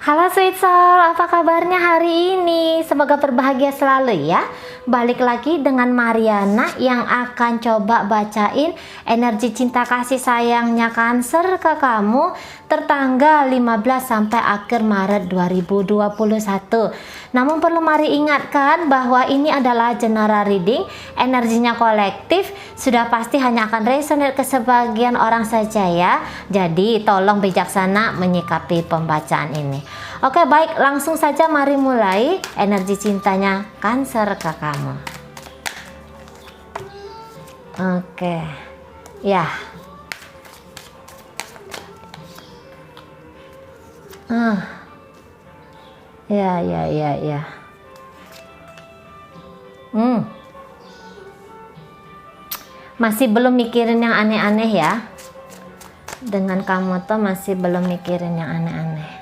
Halo Sweet Soul, apa kabarnya hari ini? Semoga berbahagia selalu ya. Balik lagi dengan Mariana yang akan coba bacain energi cinta kasih sayangnya Cancer ke kamu tertanggal 15 sampai akhir Maret 2021. Namun perlu Mari ingatkan bahwa ini adalah general reading, energinya kolektif, sudah pasti hanya akan resonate ke sebagian orang saja ya. Jadi tolong bijaksana menyikapi pembacaan ini. Oke, baik, langsung saja mari mulai energi cintanya Cancer ke kamu. Oke. Ya. Ya. Masih belum mikirin yang aneh-aneh ya. Dengan kamu tuh masih belum mikirin yang aneh-aneh.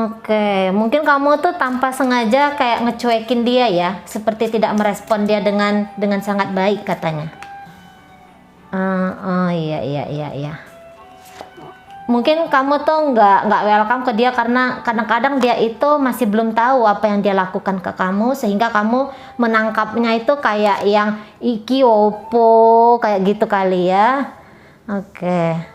Oke, mungkin kamu tuh tanpa sengaja kayak ngecuekin dia ya, seperti tidak merespon dia dengan sangat baik katanya. Iya. Mungkin kamu tuh nggak welcome ke dia karena kadang-kadang dia itu masih belum tahu apa yang dia lakukan ke kamu, sehingga kamu menangkapnya itu kayak yang iki opo kayak gitu kali ya. Oke.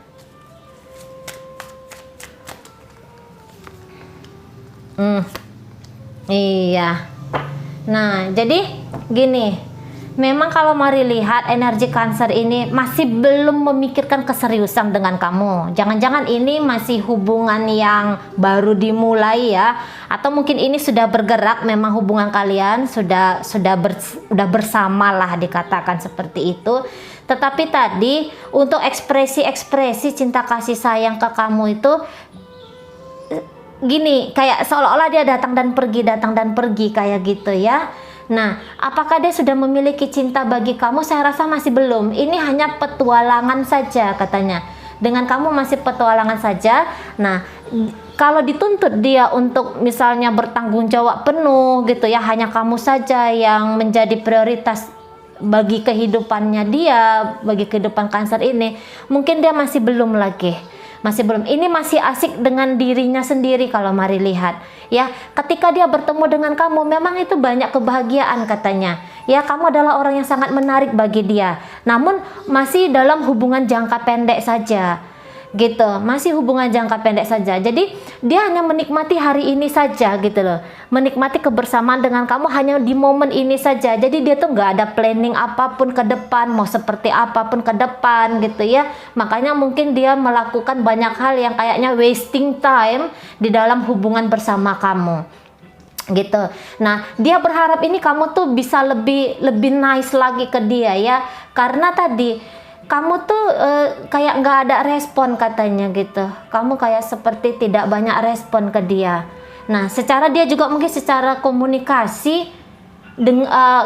Iya. Nah, jadi gini, memang kalau Mari lihat energi Cancer ini masih belum memikirkan keseriusan dengan kamu. Jangan-jangan ini masih hubungan yang baru dimulai ya, atau mungkin ini sudah bergerak, memang hubungan kalian sudah bersama lah, dikatakan seperti itu. Tetapi tadi untuk ekspresi cinta kasih sayang ke kamu itu gini, kayak seolah-olah dia datang dan pergi kayak gitu ya. Nah, apakah dia sudah memiliki cinta bagi kamu? Saya rasa masih belum. Ini hanya petualangan saja katanya. Dengan kamu masih petualangan saja. Nah, kalau dituntut dia untuk misalnya bertanggung jawab penuh gitu ya, hanya kamu saja yang menjadi prioritas bagi kehidupannya dia, bagi kehidupan Cancer ini, mungkin dia masih belum lagi. Masih belum, ini masih asik dengan dirinya sendiri kalau Mari lihat ya. Ketika dia bertemu dengan kamu, memang itu banyak kebahagiaan katanya ya. Kamu adalah orang yang sangat menarik bagi dia, namun masih dalam hubungan jangka pendek saja gitu, masih hubungan jangka pendek saja. Jadi dia hanya menikmati hari ini saja gitu loh, menikmati kebersamaan dengan kamu hanya di momen ini saja. Jadi dia tuh nggak ada planning apapun ke depan, mau seperti apapun ke depan gitu ya. Makanya mungkin dia melakukan banyak hal yang kayaknya wasting time di dalam hubungan bersama kamu gitu. Nah, dia berharap ini kamu tuh bisa lebih nice lagi ke dia ya, karena tadi kamu tuh kayak nggak ada respon katanya gitu. Kamu kayak seperti tidak banyak respon ke dia. Nah, secara dia juga mungkin secara komunikasi,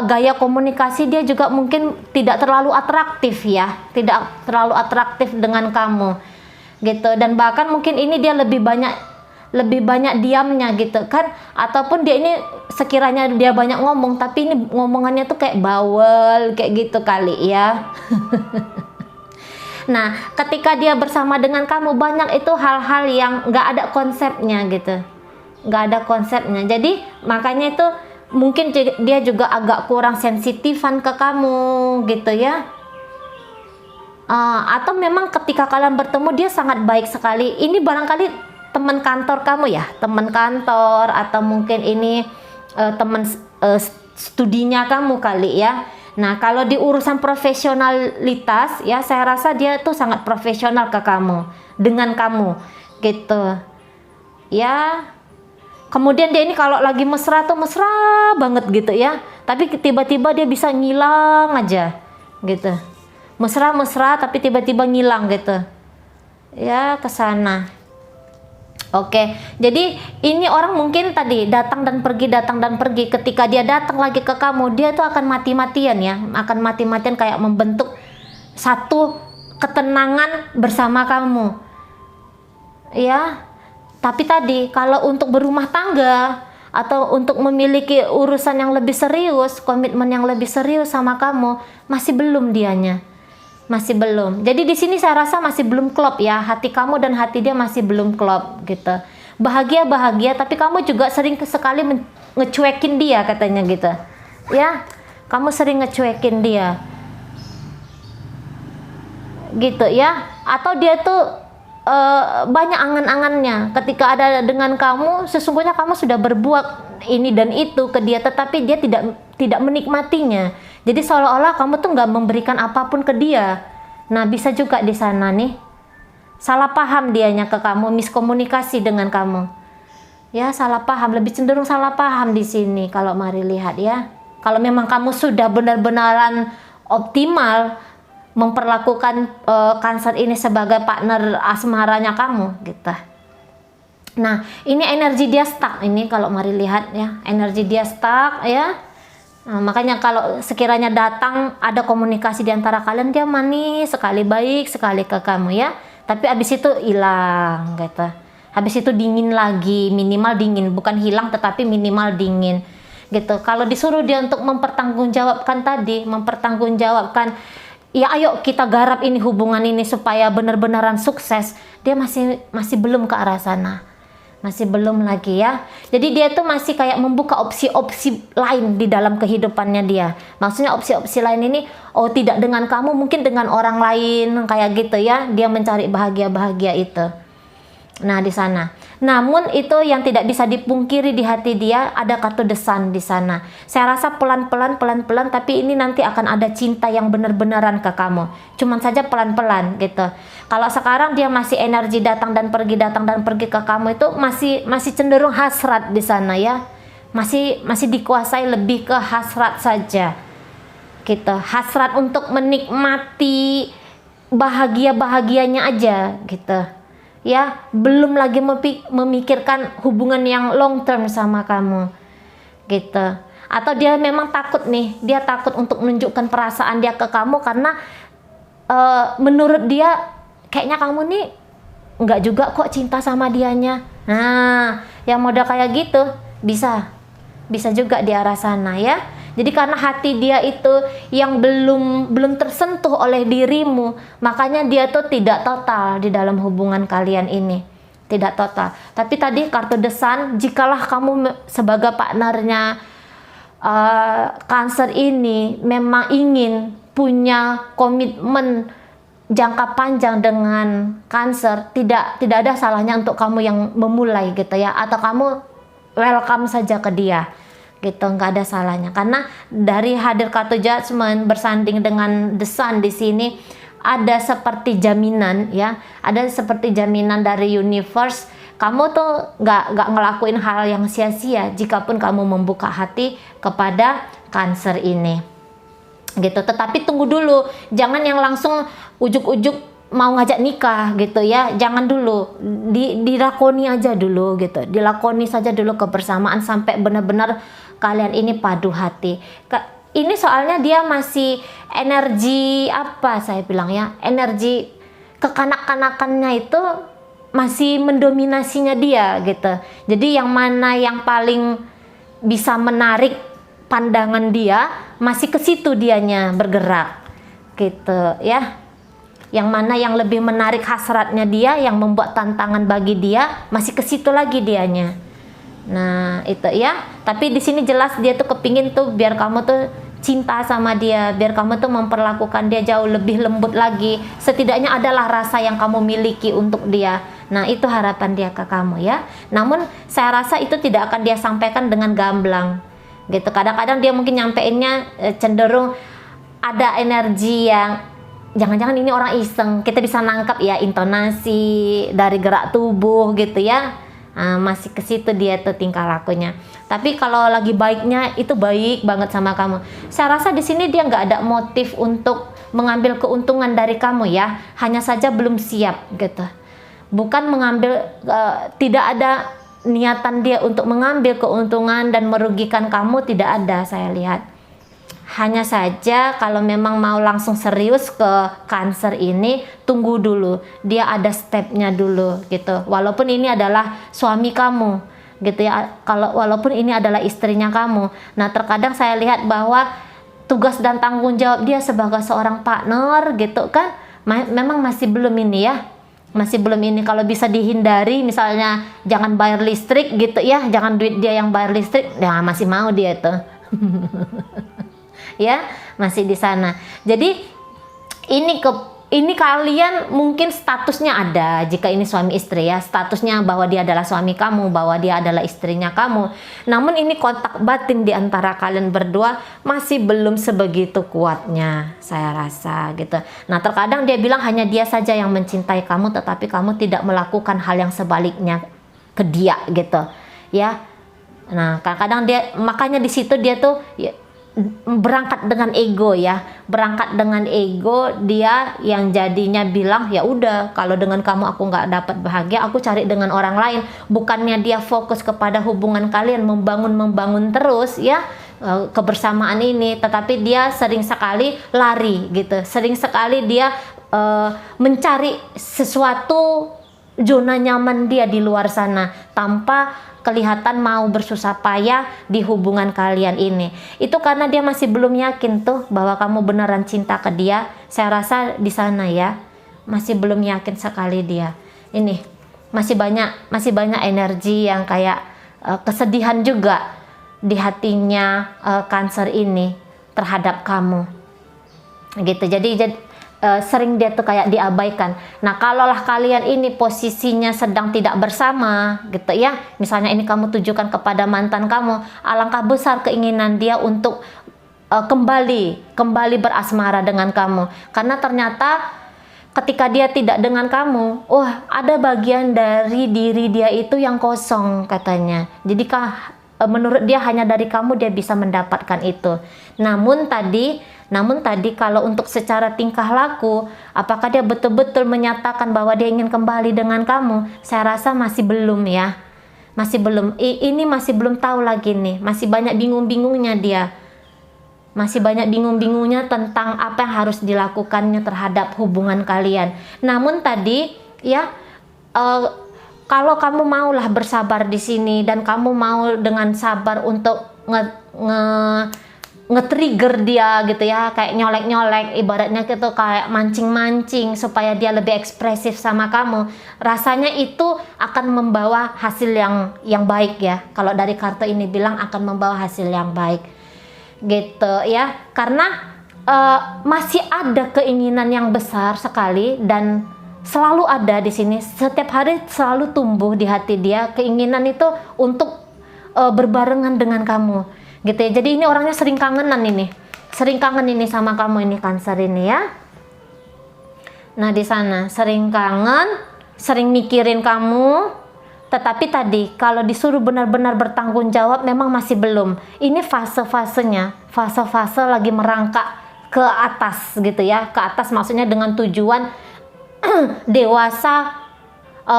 gaya komunikasi dia juga mungkin tidak terlalu atraktif ya, tidak terlalu atraktif dengan kamu gitu. Dan bahkan mungkin ini dia lebih banyak diamnya gitu kan, ataupun dia ini sekiranya dia banyak ngomong tapi ini ngomongannya tuh kayak bawel kayak gitu kali ya. Nah, ketika dia bersama dengan kamu, banyak itu hal-hal yang nggak ada konsepnya gitu, nggak ada konsepnya. Jadi makanya itu mungkin dia juga agak kurang sensitifan ke kamu gitu ya. Atau memang ketika kalian bertemu dia sangat baik sekali. Ini barangkali teman kantor kamu ya, teman kantor, atau mungkin ini teman studinya kamu kali ya. Nah, kalau di urusan profesionalitas ya, saya rasa dia tuh sangat profesional ke kamu, dengan kamu gitu ya. Kemudian dia ini kalau lagi mesra tuh mesra banget gitu ya, tapi tiba-tiba dia bisa ngilang aja gitu. Mesra tapi tiba-tiba ngilang gitu ya, ke sana. Oke, jadi ini orang mungkin tadi datang dan pergi. Ketika dia datang lagi ke kamu, dia tuh akan mati-matian ya, akan mati-matian kayak membentuk satu ketenangan bersama kamu ya. Tapi tadi kalau untuk berumah tangga atau untuk memiliki urusan yang lebih serius, komitmen yang lebih serius sama kamu, masih belum dianya. Masih belum. Jadi di sini saya rasa masih belum klop ya, hati kamu dan hati dia masih belum klop gitu. bahagia tapi kamu juga sering sekali ngecuekin dia katanya gitu ya, kamu sering ngecuekin dia gitu ya, atau dia tuh banyak angan-angannya ketika ada dengan kamu. Sesungguhnya kamu sudah berbuat ini dan itu ke dia, tetapi dia tidak menikmatinya. Jadi seolah-olah kamu tuh nggak memberikan apapun ke dia. Nah, bisa juga di sana nih salah paham dianya ke kamu, miskomunikasi dengan kamu. Ya, salah paham, lebih cenderung salah paham di sini kalau mari lihat ya. Kalau memang kamu sudah benar-benaran optimal memperlakukan Cancer ini sebagai partner asmaranya kamu gitu. Nah, ini energi dia stuck ini kalau mari lihat ya, energi dia stuck ya. Nah, makanya kalau sekiranya datang ada komunikasi di antara kalian, dia manis sekali, baik sekali ke kamu ya. Tapi abis itu hilang gitu. Habis itu dingin lagi, minimal dingin, bukan hilang tetapi minimal dingin gitu. Kalau disuruh dia untuk mempertanggungjawabkan ya ayo kita garap ini hubungan ini supaya benar-benaran sukses, dia masih belum ke arah sana, masih belum lagi ya. Jadi dia tuh masih kayak membuka opsi-opsi lain di dalam kehidupannya dia. Maksudnya opsi-opsi lain ini, oh tidak dengan kamu, mungkin dengan orang lain kayak gitu ya. Dia mencari bahagia itu. Nah di sana. Namun itu yang tidak bisa dipungkiri di hati dia, ada kartu The Sun di sana. Saya rasa pelan-pelan, tapi ini nanti akan ada cinta yang benar-benaran ke kamu. Cuman saja pelan-pelan gitu. Kalau sekarang dia masih energi datang dan pergi ke kamu, itu masih cenderung hasrat di sana ya. Masih dikuasai lebih ke hasrat saja. Gitu. Hasrat untuk menikmati bahagianya aja gitu. Ya, belum lagi memikirkan hubungan yang long term sama kamu gitu. Atau dia memang takut nih, dia takut untuk menunjukkan perasaan dia ke kamu karena menurut dia kayaknya kamu nih nggak juga kok cinta sama dianya. Nah, yang model kayak gitu bisa juga di arah sana ya. Jadi karena hati dia itu yang belum tersentuh oleh dirimu, makanya dia tuh tidak total di dalam hubungan kalian ini. Tidak total. Tapi tadi kartu The Sun, jikalah kamu sebagai partnernya Cancer ini memang ingin punya komitmen jangka panjang dengan Cancer, tidak ada salahnya untuk kamu yang memulai gitu ya, atau kamu welcome saja ke dia. Gitu, nggak ada salahnya karena dari hadir kartu Judgment bersanding dengan The Sun di sini ada seperti jaminan ya, ada seperti jaminan dari universe kamu tuh nggak ngelakuin hal yang sia-sia jikapun kamu membuka hati kepada Cancer ini gitu. Tetapi tunggu dulu, jangan yang langsung ujuk-ujuk mau ngajak nikah gitu ya, jangan dulu, dilakoni aja dulu gitu, dilakoni saja dulu kebersamaan sampai benar-benar kalian ini padu hati. Ini soalnya dia masih energi apa saya bilang ya, energi kekanak-kanakannya itu masih mendominasinya dia gitu. Jadi yang mana yang paling bisa menarik pandangan dia, masih ke situ dianya bergerak gitu ya. Yang mana yang lebih menarik hasratnya dia, yang membuat tantangan bagi dia, masih ke situ lagi dianya. Nah itu ya. Tapi di sini jelas dia tuh kepingin tuh biar kamu tuh cinta sama dia, biar kamu tuh memperlakukan dia jauh lebih lembut lagi. Setidaknya adalah rasa yang kamu miliki untuk dia. Nah itu harapan dia ke kamu ya. Namun saya rasa itu tidak akan dia sampaikan dengan gamblang gitu. Kadang-kadang dia mungkin nyampeinnya cenderung ada energi yang jangan-jangan ini orang iseng. Kita bisa nangkap ya intonasi dari gerak tubuh gitu ya. Masih ke situ dia tuh tingkah lakunya. Tapi kalau lagi baiknya itu baik banget sama kamu. Saya rasa di sini dia nggak ada motif untuk mengambil keuntungan dari kamu ya. Hanya saja belum siap gitu. Bukan mengambil, tidak ada niatan dia untuk mengambil keuntungan dan merugikan kamu, tidak ada saya lihat. Hanya saja kalau memang mau langsung serius ke Cancer ini, tunggu dulu, dia ada stepnya dulu gitu. Walaupun ini adalah suami kamu gitu ya, walaupun ini adalah istrinya kamu. Nah terkadang saya lihat bahwa tugas dan tanggung jawab dia sebagai seorang partner gitu kan, memang masih belum ini ya, masih belum ini. Kalau bisa dihindari, misalnya jangan bayar listrik gitu ya, jangan duit dia yang bayar listrik, ya masih mau dia itu. Ya, masih di sana. Jadi ini kalian mungkin statusnya ada, jika ini suami istri ya, statusnya bahwa dia adalah suami kamu, bahwa dia adalah istrinya kamu. Namun ini kontak batin di antara kalian berdua masih belum sebegitu kuatnya, saya rasa gitu. Nah, terkadang dia bilang hanya dia saja yang mencintai kamu, tetapi kamu tidak melakukan hal yang sebaliknya ke dia gitu ya. Nah, kadang-kadang dia, makanya di situ dia tuh ya, berangkat dengan ego ya, berangkat dengan ego dia yang jadinya bilang ya udah, kalau dengan kamu aku nggak dapat bahagia, aku cari dengan orang lain. Bukannya dia fokus kepada hubungan kalian, membangun terus ya kebersamaan ini, tetapi dia sering sekali lari gitu, sering sekali dia mencari sesuatu zona nyaman dia di luar sana tanpa kelihatan mau bersusah payah di hubungan kalian ini. Itu karena dia masih belum yakin tuh bahwa kamu beneran cinta ke dia. Saya rasa di sana ya, masih belum yakin sekali dia. Ini masih banyak energi yang kayak kesedihan juga di hatinya Cancer ini terhadap kamu. Gitu. Jadi sering dia tuh kayak diabaikan. Nah, kalaulah kalian ini posisinya sedang tidak bersama gitu ya, misalnya ini kamu tujukan kepada mantan kamu, alangkah besar keinginan dia untuk kembali berasmara dengan kamu, karena ternyata ketika dia tidak dengan kamu, ada bagian dari diri dia itu yang kosong katanya. Jadi menurut dia hanya dari kamu dia bisa mendapatkan itu. Namun tadi kalau untuk secara tingkah laku, apakah dia betul-betul menyatakan bahwa dia ingin kembali dengan kamu? Saya rasa masih belum ya. Masih belum. Ini masih belum tahu lagi nih. Masih banyak bingung-bingungnya dia. Masih banyak bingung-bingungnya tentang apa yang harus dilakukannya terhadap hubungan kalian. Namun tadi ya, kalau kamu maulah bersabar di sini dan kamu mau dengan sabar untuk nge-trigger dia gitu ya, kayak nyolek-nyolek, ibaratnya gitu kayak mancing-mancing supaya dia lebih ekspresif sama kamu, rasanya itu akan membawa hasil yang baik ya. Kalau dari kartu ini bilang akan membawa hasil yang baik gitu ya, karena masih ada keinginan yang besar sekali dan selalu ada di sini, setiap hari selalu tumbuh di hati dia keinginan itu untuk berbarengan dengan kamu gitu ya. Jadi ini orangnya sering kangen ini sama kamu ini, Cancer ini ya. Nah, di sana sering kangen, sering mikirin kamu, tetapi tadi kalau disuruh benar-benar bertanggung jawab memang masih belum. Ini fase-fasenya, fase-fase lagi merangkak ke atas gitu ya, ke atas maksudnya dengan tujuan dewasa,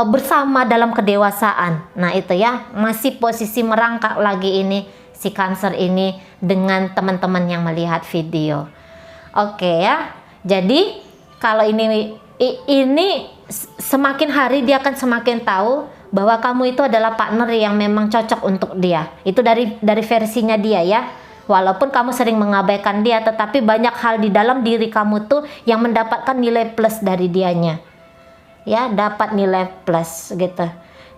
bersama dalam kedewasaan. Nah, itu ya, masih posisi merangkak lagi ini si Cancer ini dengan teman-teman yang melihat video. Oke ya. Jadi kalau ini semakin hari dia akan semakin tahu bahwa kamu itu adalah partner yang memang cocok untuk dia. Itu dari versinya dia ya. Walaupun kamu sering mengabaikan dia, tetapi banyak hal di dalam diri kamu tuh yang mendapatkan nilai plus dari dianya. Ya, dapat nilai plus gitu.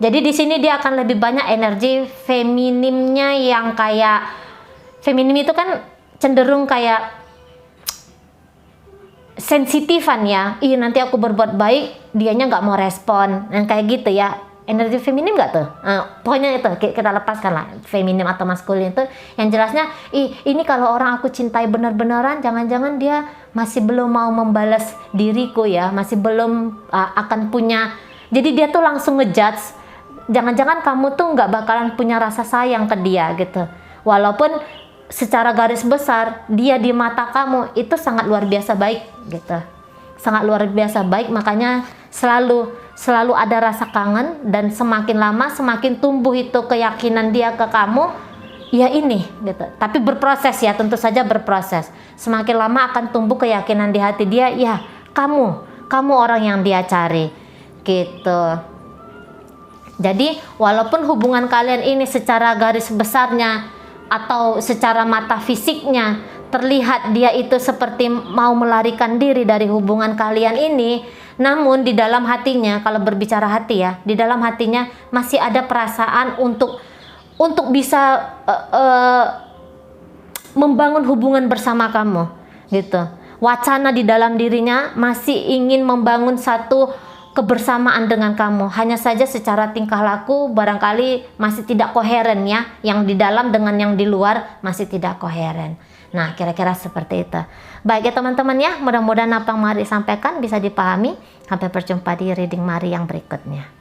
Jadi di sini dia akan lebih banyak energi feminimnya, yang kayak feminim itu kan cenderung kayak sensitifan ya. Nanti aku berbuat baik, dianya nggak mau respon, yang kayak gitu ya. Energi feminim nggak tuh? Pokoknya itu kita lepaskan lah feminim atau maskulin itu. Yang jelasnya, ini kalau orang aku cintai benar-benaran, jangan-jangan dia masih belum mau membalas diriku ya, masih belum akan punya. Jadi dia tuh langsung ngejudge. Jangan-jangan kamu tuh nggak bakalan punya rasa sayang ke dia gitu. Walaupun secara garis besar dia di mata kamu itu sangat luar biasa baik gitu. Sangat luar biasa baik, makanya selalu ada rasa kangen, dan semakin lama semakin tumbuh itu keyakinan dia ke kamu. Ya ini gitu. Tapi berproses ya, tentu saja berproses. Semakin lama akan tumbuh keyakinan di hati dia, ya kamu orang yang dia cari gitu. Jadi walaupun hubungan kalian ini secara garis besarnya atau secara mata fisiknya terlihat dia itu seperti mau melarikan diri dari hubungan kalian ini, Namun di dalam hatinya, kalau berbicara hati ya, di dalam hatinya masih ada perasaan untuk bisa membangun hubungan bersama kamu, gitu. Wacana di dalam dirinya masih ingin membangun satu kebersamaan dengan kamu. Hanya saja secara tingkah laku barangkali masih tidak koheren ya. Yang di dalam dengan yang di luar masih tidak koheren. Nah, kira-kira seperti itu. Baik ya teman-teman ya, mudah-mudahan apa yang Mari sampaikan bisa dipahami. Sampai berjumpa di reading Mari yang berikutnya.